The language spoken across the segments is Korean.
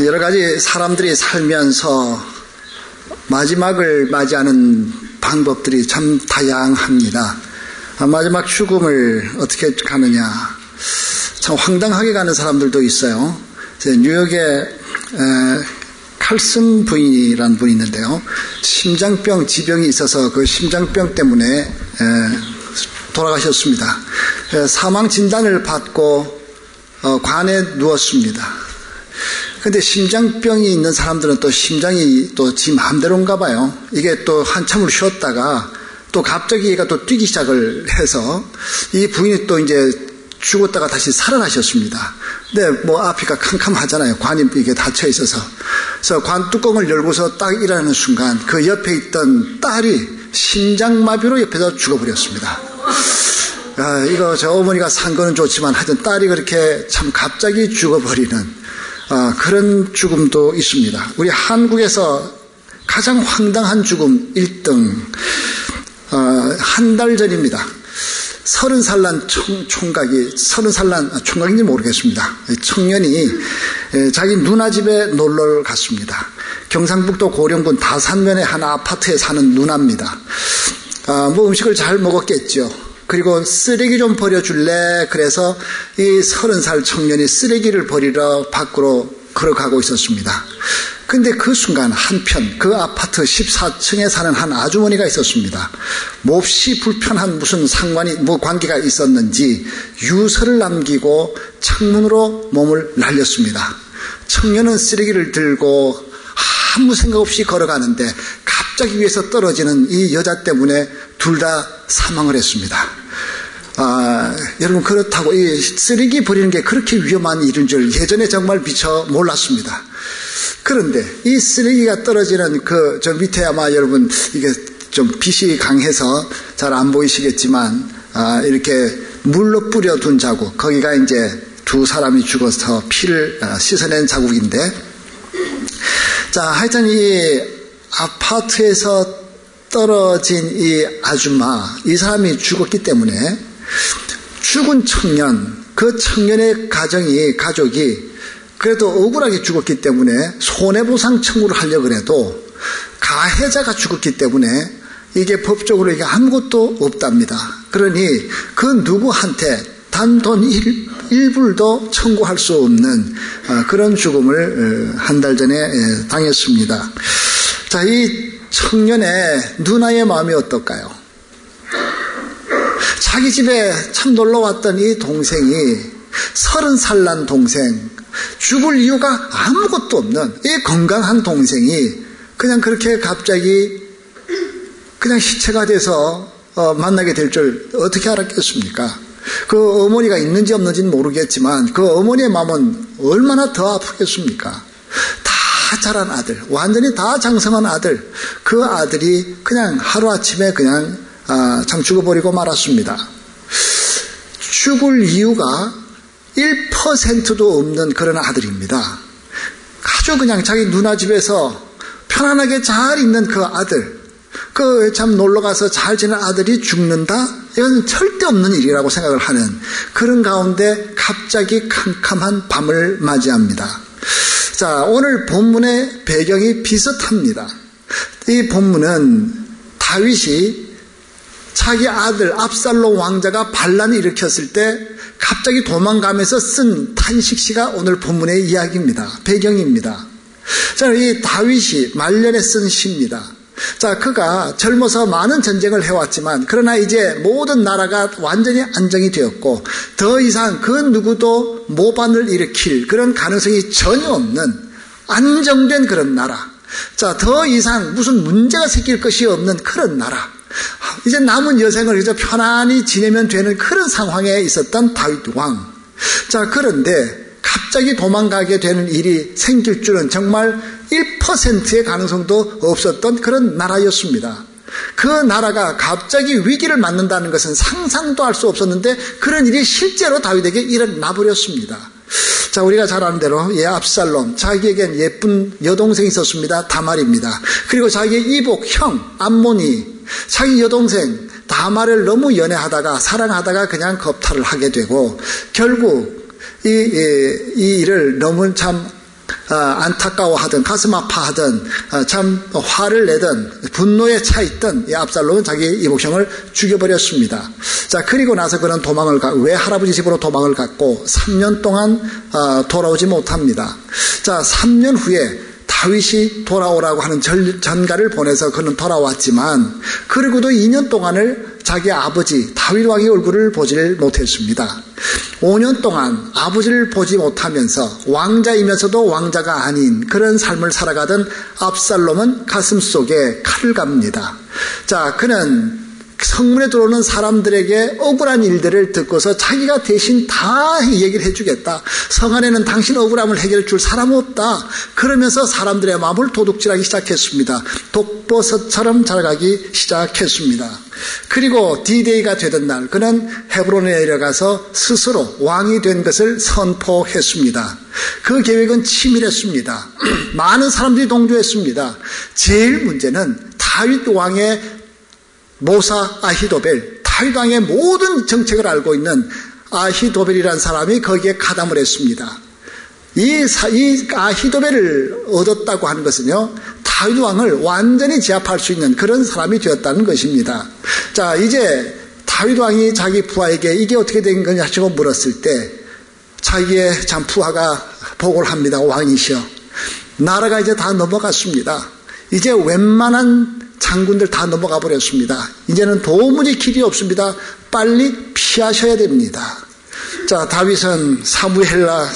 여러 가지 사람들이 살면서 마지막을 맞이하는 방법들이 참 다양합니다. 마지막 죽음을 어떻게 가느냐, 참 황당하게 가는 사람들도 있어요. 뉴욕에 칼슨 부인이라는 분이 있는데요, 심장병 지병이 있어서 그 심장병 때문에 돌아가셨습니다. 사망 진단을 받고 관에 누웠습니다. 근데 심장병이 있는 사람들은 또 심장이 또 지 마음대로인가 봐요. 이게 또 한참을 쉬었다가 또 갑자기 얘가 또 뛰기 시작을 해서 이 부인이 또 이제 죽었다가 다시 살아나셨습니다. 근데 뭐 앞이가 캄캄하잖아요. 관이 이게 닫혀 있어서. 그래서 관 뚜껑을 열고서 딱 일어나는 순간 그 옆에 있던 딸이 심장마비로 옆에서 죽어버렸습니다. 이거 저 어머니가 산 거는 좋지만 하여튼 딸이 그렇게 참 갑자기 죽어버리는 그런 죽음도 있습니다. 우리 한국에서 가장 황당한 죽음 1등, 한 달 전입니다. 30살 난 총각이, 30살 난 총각인지 모르겠습니다. 청년이 자기 누나 집에 놀러 갔습니다. 경상북도 고령군 다산면의 한 아파트에 사는 누나입니다. 뭐 음식을 잘 먹었겠죠. 그리고 쓰레기 좀 버려줄래? 그래서 이 30살 청년이 쓰레기를 버리러 밖으로 걸어가고 있었습니다. 근데 그 순간 한편 그 아파트 14층에 사는 한 아주머니가 있었습니다. 몹시 불편한 무슨 관계가 있었는지 유서를 남기고 창문으로 몸을 날렸습니다. 청년은 쓰레기를 들고 아무 생각 없이 걸어가는데 갑자기 위에서 떨어지는 이 여자 때문에 둘 다 사망을 했습니다. 여러분, 그렇다고 이 쓰레기 버리는 게 그렇게 위험한 일인 줄 예전에 정말 미처 몰랐습니다. 그런데 이 쓰레기가 떨어지는 저 밑에 아마 여러분 이게 좀 빛이 강해서 잘 안 보이시겠지만 이렇게 물로 뿌려둔 자국, 거기가 이제 두 사람이 죽어서 피를 씻어낸 자국인데, 자, 하여튼 이 아파트에서 떨어진 이 아줌마, 이 사람이 죽었기 때문에 죽은 청년, 그 청년의 가족이 그래도 억울하게 죽었기 때문에 손해보상 청구를 하려고 해도 가해자가 죽었기 때문에 이게 법적으로 이게 아무것도 없답니다. 그러니 그 누구한테 단돈 1불도 청구할 수 없는 그런 죽음을 한 달 전에 당했습니다. 자, 이 청년의 누나의 마음이 어떨까요? 자기 집에 참 놀러 왔던 이 동생이 30살 난 동생, 죽을 이유가 아무것도 없는 이 건강한 동생이 그냥 그렇게 갑자기 그냥 시체가 돼서 만나게 될 줄 어떻게 알았겠습니까? 그 어머니가 있는지 없는지는 모르겠지만 그 어머니의 마음은 얼마나 더 아프겠습니까? 다 자란 아들, 완전히 다 장성한 아들, 그 아들이 그냥 하루아침에 그냥 참 죽어버리고 말았습니다. 죽을 이유가 1%도 없는 그런 아들입니다. 아주 그냥 자기 누나 집에서 편안하게 잘 있는 그 아들, 그 참 놀러가서 잘 지낸 아들이 죽는다? 이건 절대 없는 일이라고 생각을 하는 그런 가운데 갑자기 캄캄한 밤을 맞이합니다. 자, 오늘 본문의 배경이 비슷합니다. 이 본문은 다윗이 자기 아들 압살롬 왕자가 반란을 일으켰을 때 갑자기 도망가면서 쓴 탄식시가 오늘 본문의 이야기입니다. 배경입니다. 자, 이 다윗이 말년에 쓴 시입니다. 자, 그가 젊어서 많은 전쟁을 해왔지만 그러나 이제 모든 나라가 완전히 안정이 되었고 더 이상 그 누구도 모반을 일으킬 그런 가능성이 전혀 없는 안정된 그런 나라, 자, 더 이상 무슨 문제가 생길 것이 없는 그런 나라, 이제 남은 여생을 이제 편안히 지내면 되는 그런 상황에 있었던 다윗 왕. 자, 그런데 갑자기 도망가게 되는 일이 생길 줄은 정말 1%의 가능성도 없었던 그런 나라였습니다. 그 나라가 갑자기 위기를 맞는다는 것은 상상도 할 수 없었는데 그런 일이 실제로 다윗에게 일어나 버렸습니다. 자, 우리가 잘 아는 대로 압살롬, 자기에겐 예쁜 여동생이 있었습니다. 다말입니다. 그리고 자기의 이복 형 암몬이 자기 여동생 다말을 너무 연애하다가 사랑하다가 그냥 겁탈을 하게 되고 결국 이 일을 너무 참 안타까워하든 가슴 아파하든 참 화를 내든 분노에 차 있던 이 압살롬은 자기 이복형을 죽여버렸습니다. 자, 그리고 나서 그는 왜 할아버지 집으로 도망을 갔고 3년 동안 돌아오지 못합니다. 자, 3년 후에 다윗이 돌아오라고 하는 전가를 보내서 그는 돌아왔지만 그리고도 2년 동안을 자기 아버지 다윗 왕의 얼굴을 보지를 못했습니다. 5년 동안 아버지를 보지 못하면서 왕자이면서도 왕자가 아닌 그런 삶을 살아가던 압살롬은 가슴속에 칼을 갑니다. 자, 그는 성문에 들어오는 사람들에게 억울한 일들을 듣고서 자기가 대신 다 얘기를 해주겠다. 성 안에는 당신 억울함을 해결해 줄 사람 없다. 그러면서 사람들의 마음을 도둑질하기 시작했습니다. 독버섯처럼 자라가기 시작했습니다. 그리고 D-Day가 되던 날 그는 헤브론에 내려가서 스스로 왕이 된 것을 선포했습니다. 그 계획은 치밀했습니다. 많은 사람들이 동조했습니다. 제일 문제는 다윗 왕의 모사 아히도벨, 다윗 왕의 모든 정책을 알고 있는 아히도벨이라는 사람이 거기에 가담을 했습니다. 이 아히도벨을 얻었다고 하는 것은요, 다윗 왕을 완전히 제압할 수 있는 그런 사람이 되었다는 것입니다. 자, 이제 다윗 왕이 자기 부하에게 이게 어떻게 된 거냐고 물었을 때 자기의 참 부하가 보고를 합니다. 왕이시여, 나라가 이제 다 넘어갔습니다. 이제 웬만한 장군들 다 넘어가 버렸습니다. 이제는 도무지 길이 없습니다. 빨리 피하셔야 됩니다. 자, 다윗은 사무엘하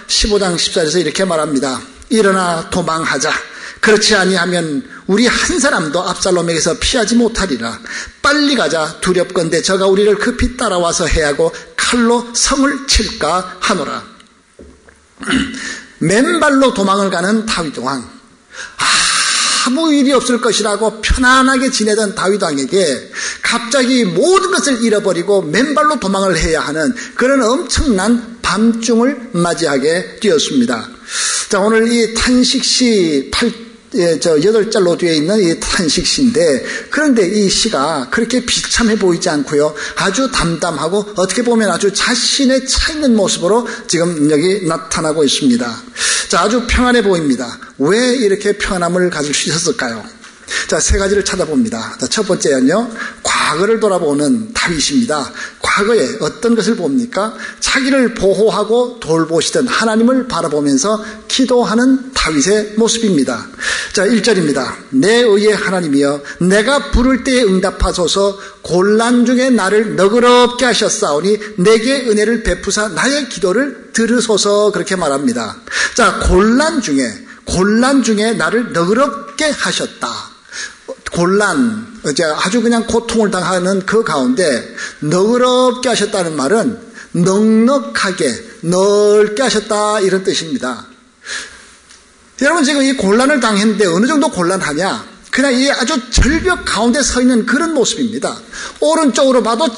15장 14절에서 이렇게 말합니다. 일어나 도망하자. 그렇지 아니하면 우리 한 사람도 압살롬에게서 피하지 못하리라. 빨리 가자. 두렵건대 저가 우리를 급히 따라와서 해하고 칼로 성을 칠까 하노라. 맨발로 도망을 가는 다윗 왕. 아무 일이 없을 것이라고 편안하게 지내던 다윗 왕에게 갑자기 모든 것을 잃어버리고 맨발로 도망을 해야 하는 그런 엄청난 밤중을 맞이하게 되었습니다. 자, 오늘 이 탄식시 8절로 되어 있는 이 탄식시인데, 그런데 이 시가 그렇게 비참해 보이지 않고요, 아주 담담하고 어떻게 보면 아주 자신의 차 있는 모습으로 지금 여기 나타나고 있습니다. 자, 아주 평안해 보입니다. 왜 이렇게 평안함을 가질 수 있었을까요? 자, 세 가지를 찾아봅니다. 자, 첫 번째는요, 과거를 돌아보는 다윗입니다. 과거에 어떤 것을 봅니까? 자기를 보호하고 돌보시던 하나님을 바라보면서 기도하는 다윗의 모습입니다. 자, 1절입니다. 내 의의 하나님이여, 내가 부를 때에 응답하소서. 곤란 중에 나를 너그럽게 하셨사오니 내게 은혜를 베푸사 나의 기도를 들으소서. 그렇게 말합니다. 자, 곤란 중에 나를 너그럽게 하셨다. 곤란, 아주 그냥 고통을 당하는 그 가운데 너그럽게 하셨다는 말은 넉넉하게, 넓게 하셨다, 이런 뜻입니다. 여러분, 지금 이 곤란을 당했는데 어느 정도 곤란하냐? 그냥 이 아주 절벽 가운데 서 있는 그런 모습입니다. 오른쪽으로 봐도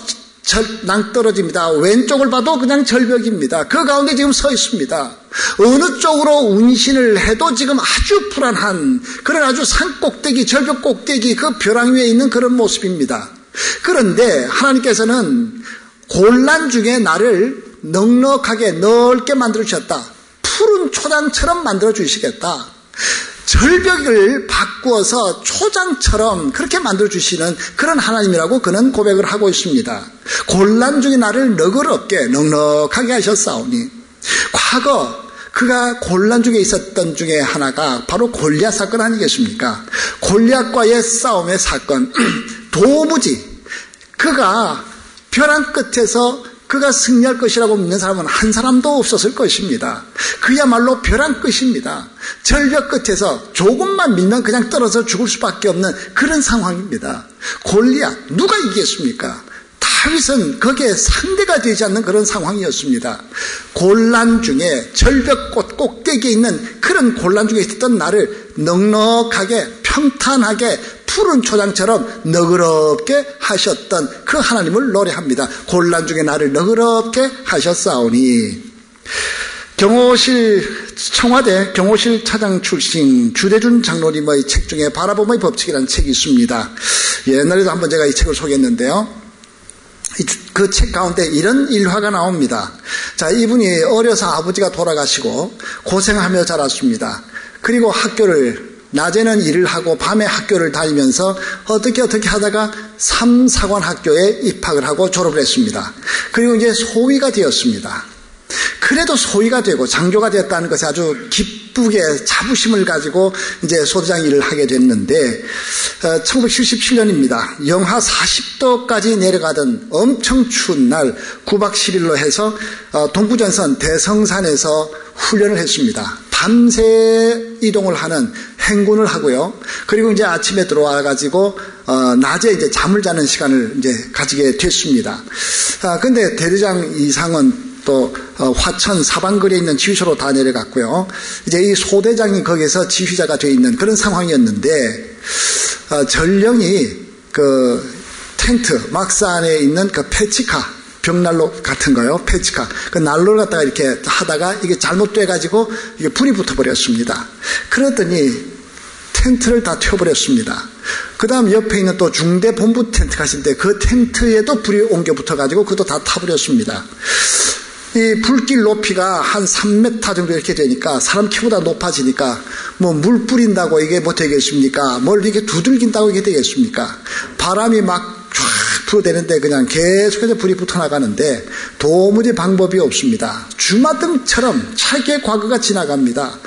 낭떠러집니다. 왼쪽을 봐도 그냥 절벽입니다. 그 가운데 지금 서 있습니다. 어느 쪽으로 운신을 해도 지금 아주 불안한 그런 아주 산 꼭대기, 절벽 꼭대기 그 벼랑 위에 있는 그런 모습입니다. 그런데 하나님께서는 곤란 중에 나를 넉넉하게 넓게 만들어 주셨다. 푸른 초장처럼 만들어 주시겠다. 절벽을 바꾸어서 초장처럼 그렇게 만들어주시는 그런 하나님이라고 그는 고백을 하고 있습니다. 곤란 중에 나를 너그럽게 넉넉하게 하셨사오니, 과거 그가 곤란 중에 있었던 중에 하나가 바로 골리앗 사건 아니겠습니까? 골리앗과의 싸움의 사건. 도무지 그가 벼랑 끝에서 그가 승리할 것이라고 믿는 사람은 한 사람도 없었을 것입니다. 그야말로 벼랑 끝입니다. 절벽 끝에서 조금만 밀면 그냥 떨어져 죽을 수밖에 없는 그런 상황입니다. 골리앗, 누가 이기겠습니까? 다윗은 거기에 상대가 되지 않는 그런 상황이었습니다. 곤란 중에 절벽 꼭대기에 있는 그런 곤란 중에 있었던 나를 넉넉하게 평탄하게 푸른 초장처럼 너그럽게 하셨던 그 하나님을 노래합니다. 곤란 중에 나를 너그럽게 하셨사오니. 청와대 경호실 차장 출신 주대준 장로님의 책 중에 바라봄의 법칙이라는 책이 있습니다. 옛날에도 한번 제가 이 책을 소개했는데요. 그 책 가운데 이런 일화가 나옵니다. 자, 이분이 어려서 아버지가 돌아가시고 고생하며 자랐습니다. 그리고 학교를 낮에는 일을 하고 밤에 학교를 다니면서 어떻게 하다가 삼사관학교에 입학을 하고 졸업을 했습니다. 그리고 이제 소위가 되었습니다. 그래도 소위가 되고 장교가 되었다는 것이 아주 기쁘게 자부심을 가지고 이제 소대장 일을 하게 됐는데 1977년입니다. 영하 40도까지 내려가던 엄청 추운 날 9박 10일로 해서 동부전선 대성산에서 훈련을 했습니다. 밤새 이동을 하는 행군을 하고요. 그리고 이제 아침에 들어와 가지고 낮에 이제 잠을 자는 시간을 이제 가지게 됐습니다. 근데 대대장 이상은 또 화천 사방거리에 있는 지휘소로 다 내려갔고요. 이제 이 소대장이 거기서 지휘자가 되어 있는 그런 상황이었는데 전령이 그 텐트 막사 안에 있는 그 패치카 벽난로 같은 거요. 패치카 그 난로를 갖다가 이렇게 하다가 이게 잘못돼 가지고 이게 불이 붙어버렸습니다. 그러더니 텐트를 다 태워버렸습니다. 그 다음 옆에 있는 또 중대본부 텐트 가신데 그 텐트에도 불이 옮겨 붙어가지고 그것도 다 타버렸습니다. 이 불길 높이가 한 3m 정도 이렇게 되니까 사람 키보다 높아지니까 뭐 물 뿌린다고 이게 뭐 되겠습니까? 뭘 이게 두들긴다고 이게 되겠습니까? 바람이 막 쫙 불어대는데 그냥 계속해서 불이 붙어나가는데 도무지 방법이 없습니다. 주마등처럼 차게 과거가 지나갑니다.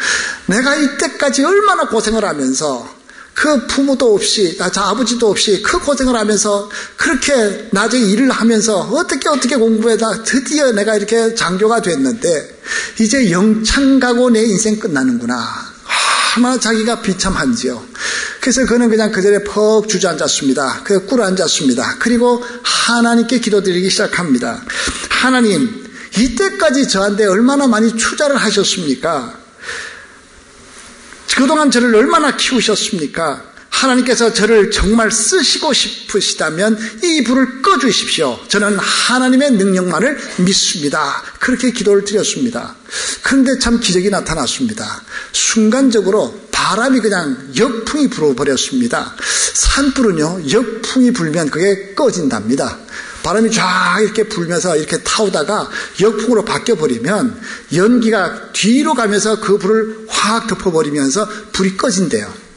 내가 이때까지 얼마나 고생을 하면서 그 부모도 없이, 아버지도 없이 그 고생을 하면서 그렇게 낮에 일을 하면서 어떻게 공부해다 드디어 내가 이렇게 장교가 됐는데 이제 영창 가고 내 인생 끝나는구나. 얼마나 자기가 비참한지요. 그래서 그는 그냥 그 자리에 퍽 주저앉았습니다. 그 꿇어 앉았습니다. 그리고 하나님께 기도드리기 시작합니다. 하나님, 이때까지 저한테 얼마나 많이 투자를 하셨습니까? 그동안 저를 얼마나 키우셨습니까? 하나님께서 저를 정말 쓰시고 싶으시다면 이 불을 꺼주십시오. 저는 하나님의 능력만을 믿습니다. 그렇게 기도를 드렸습니다. 그런데 참 기적이 나타났습니다. 순간적으로 바람이 그냥 역풍이 불어버렸습니다. 산불은요, 역풍이 불면 그게 꺼진답니다. 바람이 쫙 이렇게 불면서 이렇게 타오다가 역풍으로 바뀌어버리면 연기가 뒤로 가면서 그 불을 확 덮어버리면서 불이 꺼진대요.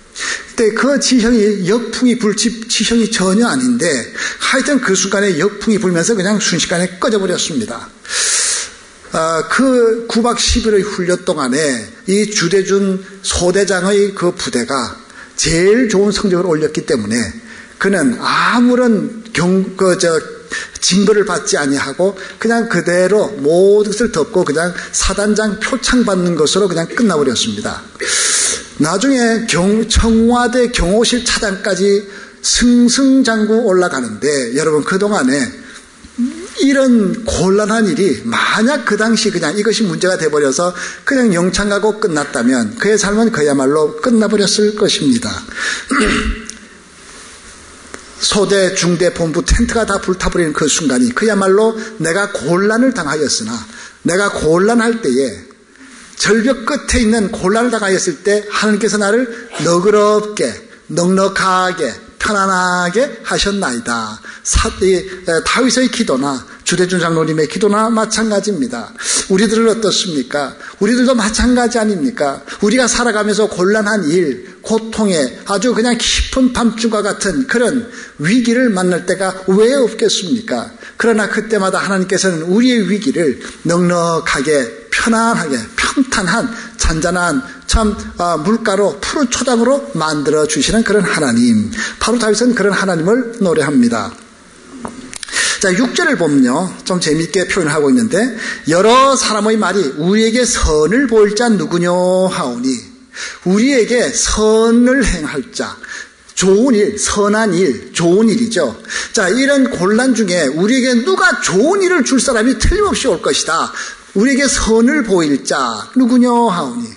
근데 그 지형이 역풍이 불 지형이 전혀 아닌데 하여튼 그 순간에 역풍이 불면서 그냥 순식간에 꺼져버렸습니다. 그 9박 10일의 훈련 동안에 이 주대준 소대장의 그 부대가 제일 좋은 성적을 올렸기 때문에 그는 아무런 증거를 받지 아니하고 그냥 그대로 모든 것을 덮고 그냥 사단장 표창 받는 것으로 그냥 끝나버렸습니다. 나중에 청와대 경호실 차장까지 승승장구 올라가는데 여러분 그동안에 이런 곤란한 일이 만약 그 당시 그냥 이것이 문제가 돼버려서 그냥 영창 가고 끝났다면 그의 삶은 그야말로 끝나버렸을 것입니다. 소대, 중대, 본부, 텐트가 다 불타버리는 그 순간이 그야말로 내가 곤란을 당하였으나 내가 곤란할 때에 절벽 끝에 있는 곤란을 당하였을 때 하나님께서 나를 너그럽게 넉넉하게 편안하게 하셨나이다. 다윗의 기도나 주대준 장로님의 기도나 마찬가지입니다. 우리들은 어떻습니까? 우리들도 마찬가지 아닙니까? 우리가 살아가면서 곤란한 일, 고통에 아주 그냥 깊은 밤중과 같은 그런 위기를 만날 때가 왜 없겠습니까? 그러나 그때마다 하나님께서는 우리의 위기를 넉넉하게 편안하게 평탄한 잔잔한 참 물가로 푸른 초당으로 만들어 주시는 그런 하나님, 바로 다윗은 그런 하나님을 노래합니다. 자, 6절을 보면요 좀 재미있게 표현을 하고 있는데 여러 사람의 말이 우리에게 선을 보일 자 누구뇨 하오니 우리에게 선을 행할 자, 좋은 일, 선한 일, 좋은 일이죠. 자, 이런 곤란 중에 우리에게 누가 좋은 일을 줄 사람이 틀림없이 올 것이다. 우리에게 선을 보일 자 누구뇨 하오니.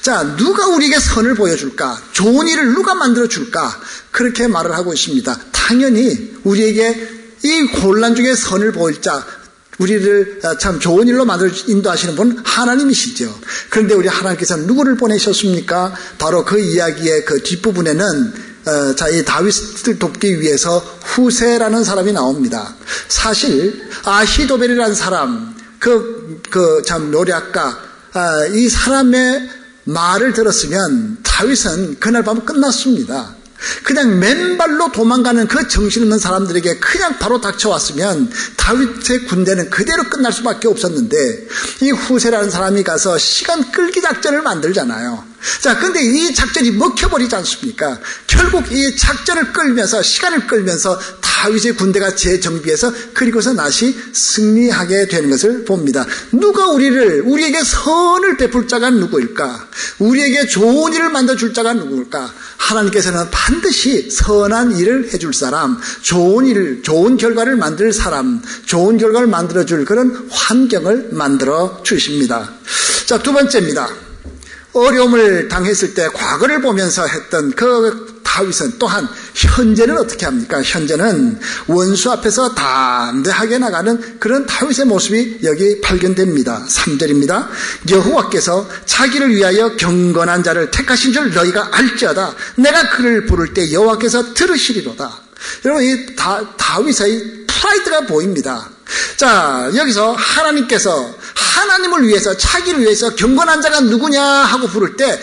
자, 누가 우리에게 선을 보여줄까? 좋은 일을 누가 만들어줄까? 그렇게 말을 하고 있습니다. 당연히 우리에게 이 곤란 중에 선을 보일 자, 우리를 참 좋은 일로 만들어 인도하시는 분은 하나님이시죠. 그런데 우리 하나님께서는 누구를 보내셨습니까? 바로 그 이야기의 그 뒷부분에는 이 다윗을 돕기 위해서 후세라는 사람이 나옵니다. 사실 아히도벨이라는 사람, 참 노략가, 이 사람의 말을 들었으면 다윗은 그날 밤 끝났습니다. 그냥 맨발로 도망가는 그 정신없는 사람들에게 그냥 바로 닥쳐왔으면 다윗의 군대는 그대로 끝날 수밖에 없었는데, 이 후세라는 사람이 가서 시간 끌기 작전을 만들잖아요. 자, 근데 이 작전이 먹혀버리지 않습니까? 결국 이 작전을 끌면서, 시간을 끌면서 다윗의 군대가 재정비해서 그리고서 다시 승리하게 되는 것을 봅니다. 누가 우리에게 선을 베풀 자가 누구일까? 우리에게 좋은 일을 만들어줄 자가 누구일까? 하나님께서는 반드시 선한 일을 해줄 사람, 좋은 결과를 만들 사람, 좋은 결과를 만들어줄 그런 환경을 만들어 주십니다. 자, 두 번째입니다. 어려움을 당했을 때 과거를 보면서 했던 그 다윗은 또한 현재는 어떻게 합니까? 현재는 원수 앞에서 담대하게 나가는 그런 다윗의 모습이 여기 발견됩니다. 3절입니다. 여호와께서 자기를 위하여 경건한 자를 택하신 줄 너희가 알지어다. 내가 그를 부를 때 여호와께서 들으시리로다. 여러분, 이 다윗의 프라이드가 보입니다. 자, 여기서 하나님께서 하나님을 위해서, 자기를 위해서 경건한 자가 누구냐 하고 부를 때,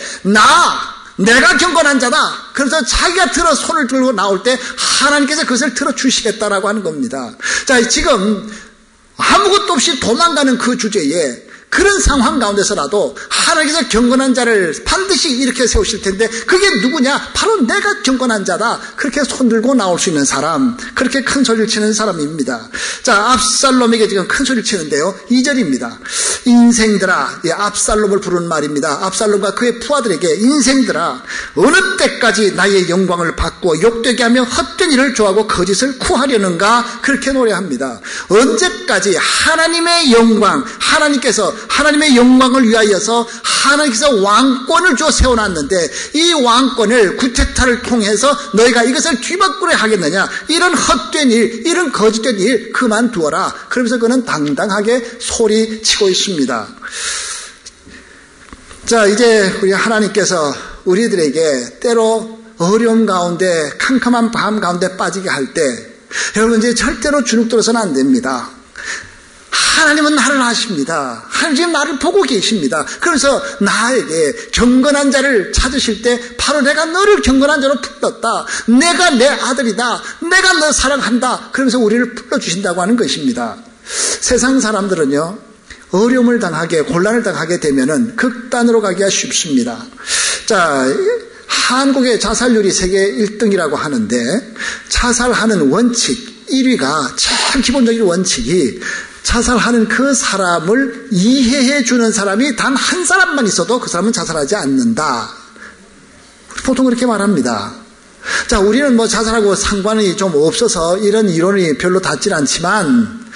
내가 경건한 자다. 그래서 자기가 손을 들고 나올 때 하나님께서 그것을 들어주시겠다라고 하는 겁니다. 자, 지금 아무것도 없이 도망가는 그 주제에 그런 상황 가운데서라도 하나님께서 경건한 자를 반드시 이렇게 세우실 텐데, 그게 누구냐? 바로 내가 경건한 자다. 그렇게 손들고 나올 수 있는 사람, 그렇게 큰 소리를 치는 사람입니다. 자, 압살롬에게 지금 큰 소리를 치는데요. 2절입니다. 인생들아, 압살롬을 부르는 말입니다. 압살롬과 그의 부하들에게, 인생들아, 어느 때까지 나의 영광을 받고 욕되게 하며 헛된 일을 좋아하고 거짓을 구하려는가? 그렇게 노래합니다. 언제까지 하나님의 영광, 하나님의 영광을 위하여서 하나님께서 왕권을 줘 세워놨는데, 이 왕권을 구테타를 통해서 너희가 이것을 뒤바꾸려 하겠느냐? 이런 헛된 일, 이런 거짓된 일 그만두어라. 그러면서 그는 당당하게 소리치고 있습니다. 자, 이제 우리 하나님께서 우리들에게 때로 어려움 가운데, 캄캄한 밤 가운데 빠지게 할 때, 여러분 이제 절대로 주눅들어서는 안 됩니다. 하나님은 나를 아십니다. 하나님 지금 나를 보고 계십니다. 그래서 나에게 경건한 자를 찾으실 때 바로 내가 너를 경건한 자로 불렀다. 내가 내 아들이다. 내가 너 사랑한다. 그러면서 우리를 불러주신다고 하는 것입니다. 세상 사람들은요, 어려움을 당하게, 곤란을 당하게 되면은 극단으로 가기가 쉽습니다. 자, 한국의 자살률이 세계 1등이라고 하는데, 자살하는 원칙 1위가, 참 기본적인 원칙이, 자살하는 그 사람을 이해해 주는 사람이 단 한 사람만 있어도 그 사람은 자살하지 않는다. 보통 그렇게 말합니다. 자, 우리는 뭐 자살하고 상관이 좀 없어서 이런 이론이 별로 닿질 않지만,